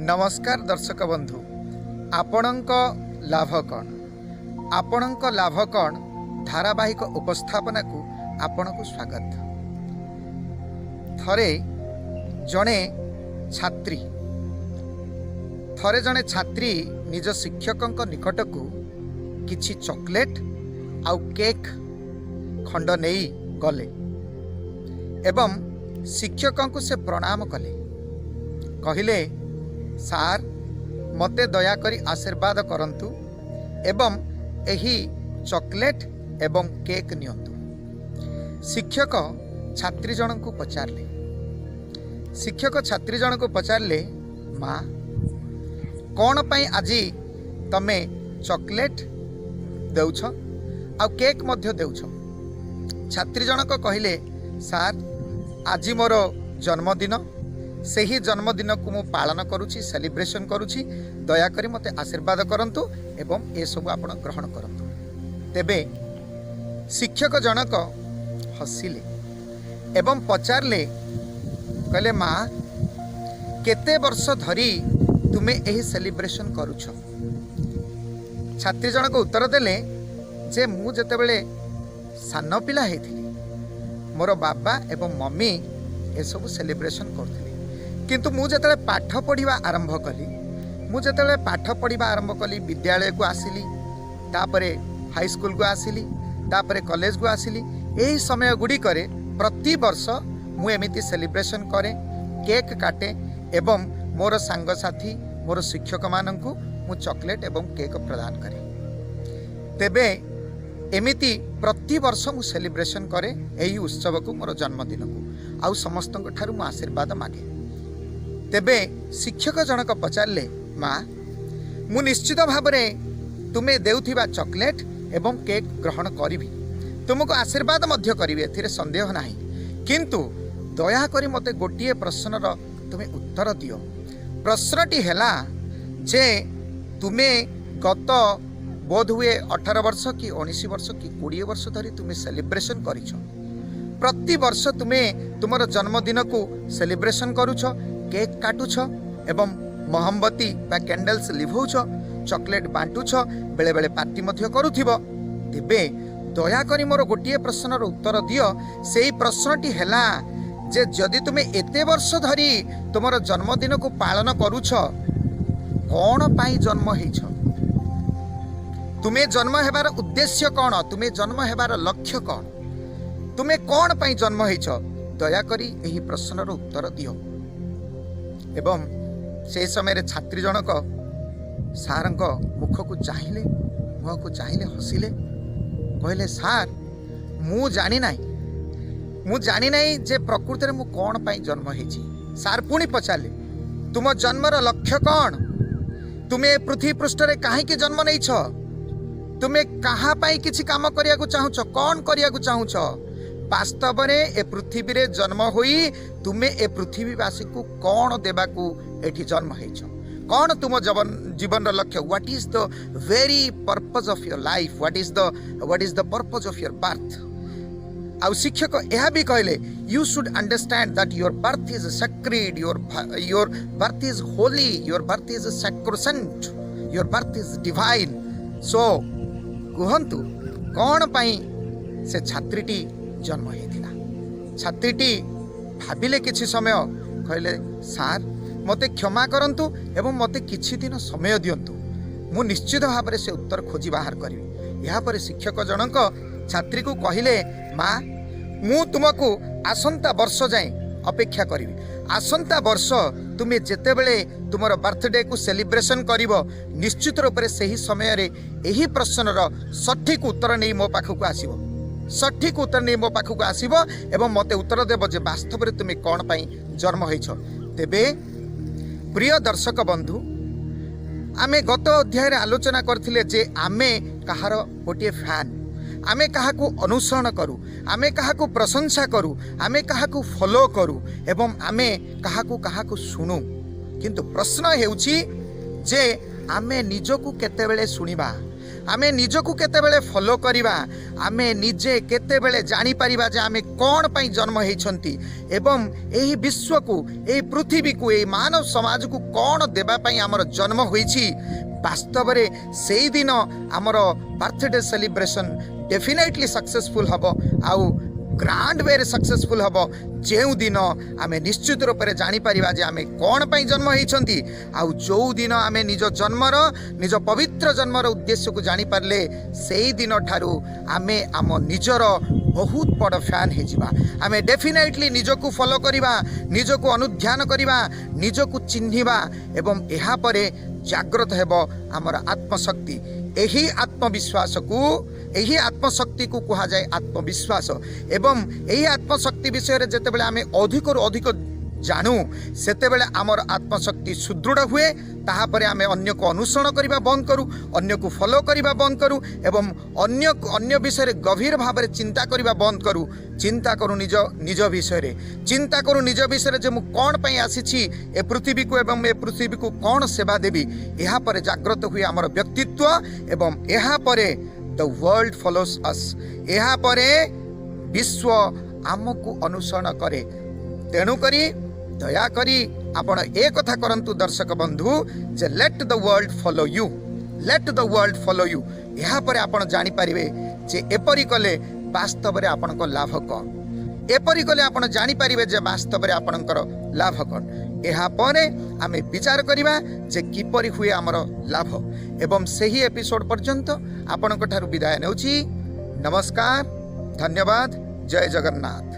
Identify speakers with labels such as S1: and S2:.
S1: नमस्कार दर्शक बंधु, आपणक लाभ कौन आपणक लाभ कौन धारावाहिक उपस्थापना को आपण को स्वागत। थरे जने छात्री निज शिक्षक निकट को किछि चॉकलेट आउ केक खंड नहीं गले एवं शिक्षक को से प्रणाम कले। कहले, सार मते दयाकरी आशीर्वाद करंतु एवं एही चॉकलेट एवं केक नियंतु। शिक्षक छात्री जन को पचारले, माँ कौन पाई आजी तमे चॉकलेट देउछ आ केक मध्य देउछ। छात्री जनक कहले, सार आज मोर जन्मदिन, से ही जन्मदिन को मु पालन करुछि, सेलिब्रेशन करुछि, दयाकरी मते आशीर्वाद करंतु एवं ए सब आपण ग्रहण करंतु। तेबे शिक्षक जनक हसिले एवं पचारले, कहले, माँ केते वर्ष धरी तुमे एही सेलिब्रेशन करुछ। छात्री जनक उत्तर देले जे मु जतेबेले सान पिला हेथिली मोर बाबा एवं मम्मी ए सब सेलिब्रेशन करथिले, किंतु मु जतेबेले पाठ पढ़िबा आरंभ कली विद्यालय को आसिली, तापरे हाई स्कूल को आसिली, तापरे कॉलेज को आसिली। एही समय गुडी करे प्रति वर्ष मु एमिति सेलिब्रेशन करे, केक काटे एवं मोर सांग साथी मोर शिक्षक माननकु मु चॉकलेट एवं केक प्रदान करे। तेबे एमिति प्रति वर्ष मु सेलिब्रेशन करे एही उत्सव को, मोर जन्मदिन को, आउ समस्त ठारू मु आशीर्वाद मागे। तेबे शिक्षक जनक पचारले, माँ मु निश्चित भाव में तुमे देउथिबा चॉकलेट एवं केक ग्रहण करी, तुमको आशीर्वाद मध्य करी, एथिरे संदेह नाही, किंतु दया करी मते गोटिए प्रश्नर तुमे उत्तर दियो। प्रश्नटी हैला जे तुमे गत बोध हुए 18 वर्ष कि 19 वर्ष कि 20 वर्ष धरी तुमे सेलिब्रेशन करिछ। प्रति वर्ष तुमे तुमर जन्मदिन को सेलिब्रेशन करुछ, केक काटुछ एवं मोहम्बती बा कैंडल्स लिभौछ, चॉकलेट बांटुछ, बेले बेले पार्टी मध्य करुथिबो। तेबे दया करी मोर गोटिए प्रश्नर उत्तर दियो। सेही प्रश्नटी हैला जे जदि तुमे एते वर्ष धरी तुमर जन्मदिन को पालन करुछ, कौन पाई जन्म हेछ? तुमे जन्म हेबार उद्देश्य कौन? तुमे जन्म हेबार लक्ष्य कौन? तुमे कौन पाई जन्म हेछ? दया करी एही प्रश्नर उत्तर दियो। एवं से समय छात्री जनक सारंक मुख को चाहिए, मुह को चाहिए, हसिले, कहले, सार मु जानी नाही जे प्रकृति मु कौन पाई जन्म हेछि। सार पुणी पचारे, तुम जन्मर लक्ष्य कौन? तुमे पृथ्वी पृष्ठ रे काहे के जन्म नैछ? तुमे कहा पाई किछि काम करिया को चाहुछ? कौन करिया को चाहुछ? वास्तव रे ए पृथ्वी रे जन्म होई तुमे ए पृथ्वीवासी को कौन देबा को एठी जन्म हेछ? कौन तुम जीवन लक्ष्य? What is the very purpose of your life? What is the purpose of your birth? आउ शिक्षक यह भी कहले, you should understand that your birth is sacred, your birth is holy, your birth is sacrosanct, your birth is divine. So कहंतु कौन पाई से छात्रीटी जन्म हेतिला? छात्रीटी भाबिले किछि समय, कहले, सार मते क्षमा करंतु एवं मते किछि दिन समय दियंतु, मु निश्चित भाव से उत्तर खोजी बाहर करिवि। या पर शिक्षक जनक छात्री को कहले, माँ मु तुमको आसंता वर्ष जाए अपेक्षा करिवि। आसंता वर्ष तुमे जेतेबेले तुमर बर्थडे को सेलिब्रेशन करिवो, निश्चित रूप से सही समय रे एही प्रश्नर सठिक उत्तर नहीं मो पाखक आसीबो, सठिक उत्तर नहीं मो पाखक आसीबो एवं मते उत्तर देबो जे वास्तव रे तुमे कोन पाई जन्म होइछ। तेबे प्रिय दर्शक बंधु, आमे गत अध्याय रे आलोचना करथिले जे आमे कहार गोटे फैन, आमे काहाकू अनुसरण करू, आमे काहाकू प्रशंसा करू, आमे काहाकू फॉलो करू एवं आमे काहाकू सुनु। किंतु प्रश्न हेउछि जे आमे निजकू केतेबेले सुनिबा, आमे निजकु केतेबेले फॉलो करिबा आमे निजे केतेबेले जानि परिबा जे आमे कोन पई जन्म हेइछंती एवं एही विश्व को एही पृथ्वी को एही मानव समाज को कोन देबा पई हमर जन्म होईछि वास्तव रे सेही दिन हमर बर्थडे सेलिब्रेशन डेफिनेटली सक्सेसफुल हबो आउ ग्रांड वे सक्सेसफुल हबो जेउ दिन आमे निश्चित रूप से जानि परिबा जे आमे कोन पई जन्म हेइछंती आउ जो दिन आमे निज जन्मर निज पवित्र जन्मर उद्देश्य को जानि पारले सेही दिन ठारू आमे आम निजर बहुत बड़ फैन हे जिबा आमे डेफिनेटली निजकु फॉलो करिबा निजकु अनुध्यान करिबा निजकु चिन्हिबा एवं एहा परे जागृत हेबो हमर आत्मशक्ति एही आत्मविश्वास को यही आत्मशक्ति को कहा जाए आत्मविश्वास एवं यही आत्मशक्ति विषय रे जेतेबेले आमे अधिक अधिक जानू सेतेबेले आमर आत्मशक्ति सुदृढ़ हुए ताहा परे आमे अन्य को अनुसरण करिबा बंद करू अन्य को फॉलो करिबा बंद करू एवं अन्य विषय रे गभीर भाव रे चिंता करिबा बंद करू चिंता करू निज विषय रे चिंता करू निज विषय रे जे मु कोन पई आसीछि ए पृथ्वी को एवं ए पृथ्वी को कोन सेवा देबी एहा परे जागृत हुए आमर व्यक्तित्व एवं एहा परे द वर्ल्ड फॉलोस अस एहा परे विश्व आमको अनुसरण करे तेणु करी दया करी आपण एक कथा करंतु दर्शक बंधु जे let the world follow you let the world follow you एहा परे आपण जानि परिबे जे एपरि कले वास्तव रे आपन को लाभ कोन एपरि कले आपण जानि परिबे जे वास्तव रे आपनकर लाभ कोन एहा परे आमे विचार करिबा जे किपरि हुए हमर लाभ एवं सही एपिसोड पर्यंत आपन को ठारू विदाय नेउची नमस्कार धन्यवाद जय जगन्नाथ।